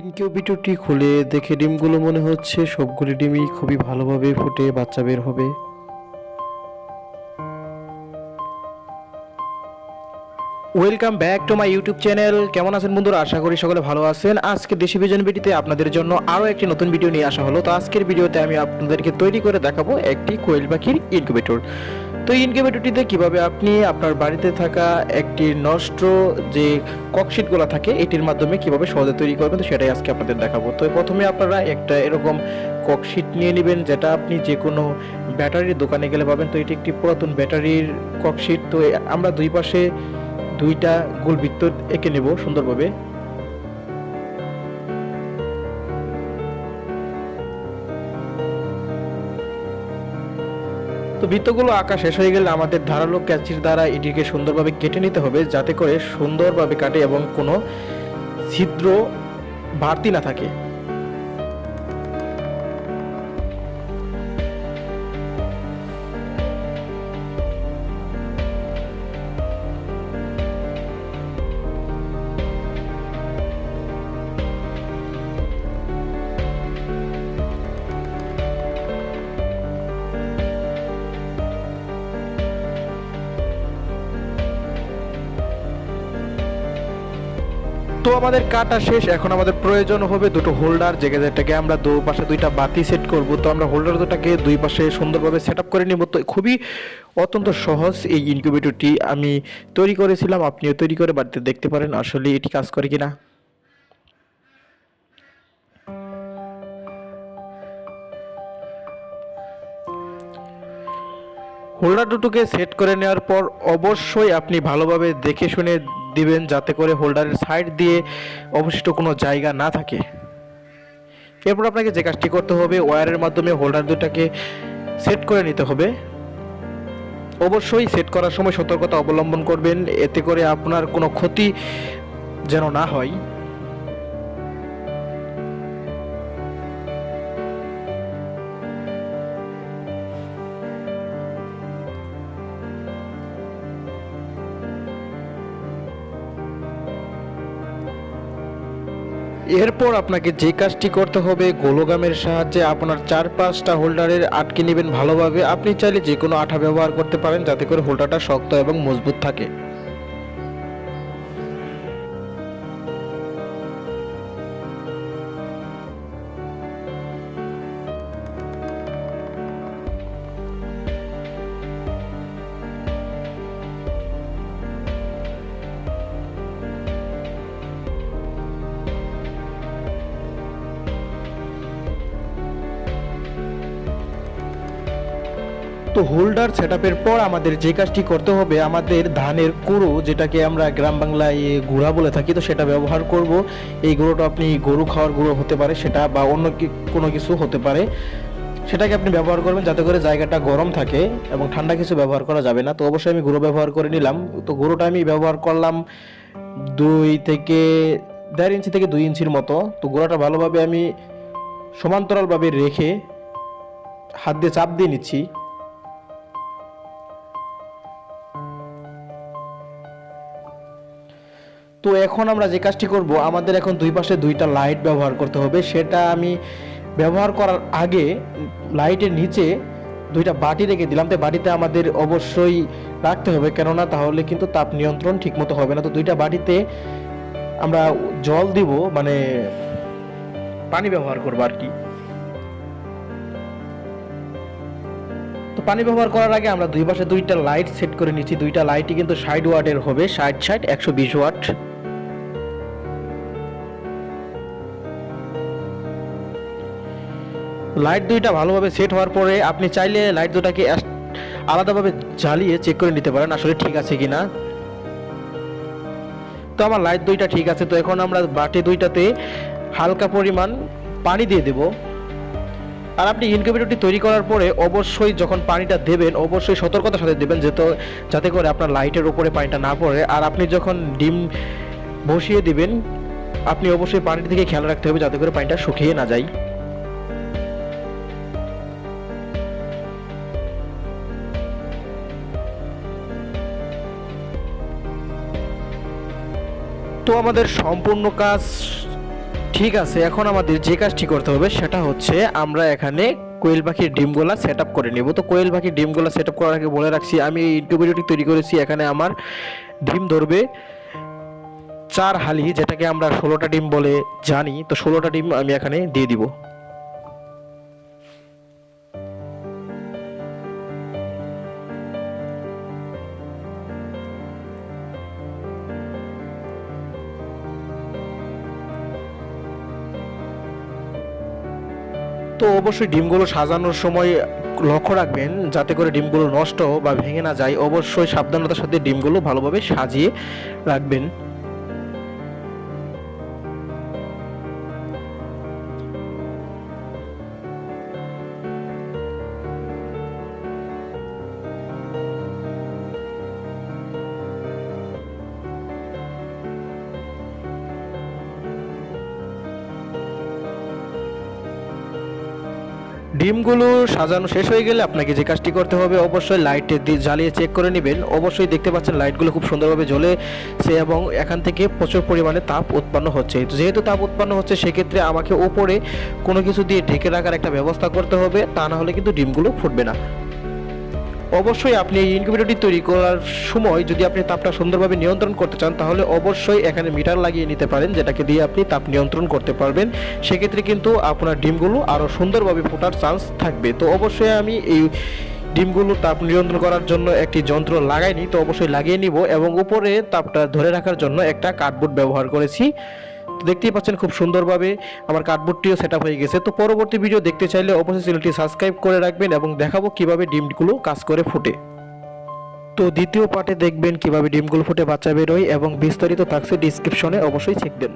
ইনকিউবেটরটি খুলে দেখে ডিমগুলো মনে হচ্ছে সবগুলি ডিমই খুবই ভালোভাবে ফুটে বাচ্চা বের হবে। Welcome back to my YouTube channel. কেমন আছেন বন্ধুরা? আশা করি সকলে ভালো আছেন। আজকে দেশি ভিজন ভিডিওতে আপনাদের জন্য আরও একটি নতুন ভিডিও নিয়ে আসা হলো। তো আজকের ভিডিওতে আমি আপনাদেরকে তৈরি করে দেখাবো একটি কোয়েল পাখির ইনকিউবেটর। তো ইনকিউবেটরটিতে কিভাবে আপনি আপনার বাড়িতে থাকা একটি নষ্ট যে ককশিটগুলো থাকে এটির মাধ্যমে কিভাবে সহজে তৈরি করবেন, তো সেটাই আজকে আপনাদের দেখাবো। তো প্রথমে আপনারা একটা এরকম ককশিট নিয়ে নেবেন, যেটা আপনি যে কোনো ব্যাটারির দোকানে গেলে পাবেন। তো এটি একটি পুরাতন ব্যাটারির ককশিট। তো আমরা দুই পাশে দুইটা গোল বৃত্ত এঁকে নেব সুন্দরভাবে। তো বৃত্তগুলো আঁকা শেষ হয়ে গেলে আমাদের ধারালো ক্যাচির দ্বারা এটিকে সুন্দরভাবে কেটে নিতে হবে, যাতে করে সুন্দরভাবে কাটে এবং কোনো ছিদ্র বাড়তি না থাকে। তো আমাদের কাটা শেষ। এখন আমাদের প্রয়োজন হবে দুটো হোল্ডার, যেটাকে আমরা পাশে দুইটা বাতি সেট করব। তো আমরা হোল্ডার দুটাকে দুই পাশে সুন্দরভাবে সেট আপ করে নিব। তো খুবই অত্যন্ত সহজ এই ইনকিউবেটরটি আমি তৈরি করেছিলাম, আপনিও তৈরি করে বাড়িতে দেখতে পারেন আসলে এটি কাজ করে কিনা। হোল্ডার দুটোকে সেট করে নেওয়ার পর অবশ্যই আপনি ভালোভাবে দেখে শুনে দিবেন, যাতে করে হোল্ডারের সাইড দিয়ে অবশিষ্ট কোনো জায়গা না থাকে। এরপর আপনাকে যে কাজটি করতে হবে, ওয়্যারের মাধ্যমে হোল্ডার দুটাকে সেট করে নিতে হবে। অবশ্যই সেট করার সময় সতর্কতা অবলম্বন করবেন, এতে করে আপনার কোনো ক্ষতি যেন না হয়। এরপর আপনাকে যে কাজটি করতে হবে, গোলগামের সাহায্যে আপনার 4-5টা হোল্ডারের আটকে নেবেন ভালোভাবে। আপনি চাইলে যে কোনো আঠা ব্যবহার করতে পারেন, যাতে করে হোল্ডারটা শক্ত এবং মজবুত থাকে। তো হোল্ডার সেটআপের পর আমাদের যে কাজটি করতে হবে, আমাদের ধানের কুড়ো, যেটাকে আমরা গ্রাম বাংলায় গুঁড়া বলে থাকি, তো সেটা ব্যবহার করব। এই গুঁড়োটা আপনি গরু খাওয়ার গুঁড়ো হতে পারে সেটা, বা অন্য কোনো কিছু হতে পারে, সেটাকে আপনি ব্যবহার করবেন যাতে করে জায়গাটা গরম থাকে এবং ঠান্ডা কিছু ব্যবহার করা যাবে না। তো অবশ্যই আমি গুঁড়ো ব্যবহার করে নিলাম। তো গুঁড়োটা আমি ব্যবহার করলাম 1.5 ইঞ্চি থেকে 2 ইঞ্চির মতো। তো গুঁড়োটা ভালোভাবে আমি সমান্তরালভাবে রেখে হাত দিয়ে চাপ দিয়ে নিচ্ছি। তো এখন আমরা যে কাজটি করব, আমাদের এখন দুই পাশে দুইটা লাইট ব্যবহার করতে হবে। সেটা আমি ব্যবহার করার আগে লাইটের নিচে দুইটা বাটি রেখে দিলাম। তো বাটিতে আমাদের অবশ্যই রাখতে হবে, কেননা তাহলে কিন্তু তাপ নিয়ন্ত্রণ ঠিকমতো হবে না। তো দুইটা বাটিতে আমরা জল দিব, মানে পানি ব্যবহার করবো আর কি। তো পানি ব্যবহার করার আগে আমরা দুই পাশে দুইটা লাইট সেট করে নিচ্ছি। দুইটা লাইটই কিন্তু 60 ওয়াটের হবে, 60 120 ওয়াট। লাইট দুইটা ভালোভাবে সেট হওয়ার পরে আপনি চাইলে লাইট দুটাকে আলাদাভাবে জ্বালিয়ে চেক করে নিতে পারেন আসলে ঠিক আছে কিনা। তো আমার লাইট দুইটা ঠিক আছে। তো এখন আমরা বাটি দুইটাতে হালকা পরিমাণ পানি দিয়ে দেব। আর আপনি ইনকিউবেটরটি তৈরি করার পরে অবশ্যই যখন পানিটা দেবেন, অবশ্যই সতর্কতার সাথে দেবেন, যাতে করে আপনার লাইটের উপরে পানিটা না পড়ে। আর আপনি যখন ডিম বসিয়ে দিবেন, আপনি অবশ্যই পানির দিকে খেয়াল রাখতে হবে, যাতে করে পানিটা শুকিয়ে না যায়। তো আমাদের সম্পূর্ণ কাজ ঠিক আছে, এখন আমাদের যে কাজটি করতে হবে সেটা হচ্ছে আমরা এখানে কোয়েল পাখির ডিমগুলা সেট আপ করে নেব। তো কোয়েল পাখির ডিমগুলা সেট আপ করার আগে বলে রাখছি, আমি এই ইনকিউবেটরটি তৈরি করেছি। এখানে আমার ডিম ধরবে 4 হালি, যেটাকে আমরা 16টা ডিম বলে জানি। তো 16টা ডিম আমি এখানে দিয়ে দিব। তো অবশ্যই ডিমগুলো সাজানোর সময় লক্ষ্য রাখবেন যাতে করে ডিমগুলো নষ্ট বা ভেঙে না যায়। অবশ্যই সাবধানতার সাথে ডিমগুলো ভালোভাবে সাজিয়ে রাখবেন। ডিমগুলো সাজানো শেষ হয়ে গেলে আপনাকে যে কাজটি করতে হবে, অবশ্যই লাইট জ্বালিয়ে চেক করে নেবেন। অবশ্যই দেখতে পাচ্ছেন লাইটগুলো খুব সুন্দরভাবে জ্বলেছে এবং এখান থেকে প্রচুর পরিমাণে তাপ উৎপন্ন হচ্ছে। তো যেহেতু তাপ উৎপন্ন হচ্ছে, সেক্ষেত্রে আমাকে ওপরে কোনো কিছু দিয়ে ঢেকে রাখার একটা ব্যবস্থা করতে হবে, তা না হলে কিন্তু ডিমগুলো ফুটবে না। অবশ্যই আপনি এই ইনকিউবেটরটি তৈরি করার সময় যদি আপনি তাপটা সুন্দরভাবে নিয়ন্ত্রণ করতে চান, তাহলে অবশ্যই এখানে মিটার লাগিয়ে নিতে পারেন, যেটাকে দিয়ে আপনি তাপ নিয়ন্ত্রণ করতে পারবেন। সেক্ষেত্রে কিন্তু আপনার ডিমগুলো আরও সুন্দরভাবে ফোটার চান্স থাকবে। তো অবশ্যই আমি এই ডিমগুলো তাপ নিয়ন্ত্রণ করার জন্য একটি যন্ত্র লাগাইনি, তো অবশ্যই লাগিয়ে নিব এবং উপরে তাপটা ধরে রাখার জন্য একটা কার্ডবোর্ড ব্যবহার করেছি। তো দেখতেই পাচ্ছেন খুব সুন্দরভাবে আমার কার্ডবোর্ডটিও সেট আপ হয়ে গেছে। তো পরবর্তী ভিডিও দেখতে চাইলে অবশ্যই চ্যানেলটি সাবস্ক্রাইব করে রাখবেন এবং দেখাবো কিভাবে ডিমগুলো কাজ করে ফুটে। তো দ্বিতীয় পার্টে দেখবেন কিভাবে ডিমগুলো ফুটে বাচ্চা বেরোয় এবং বিস্তারিত থাকছে ডিসক্রিপশনে, অবশ্যই চেক দেন।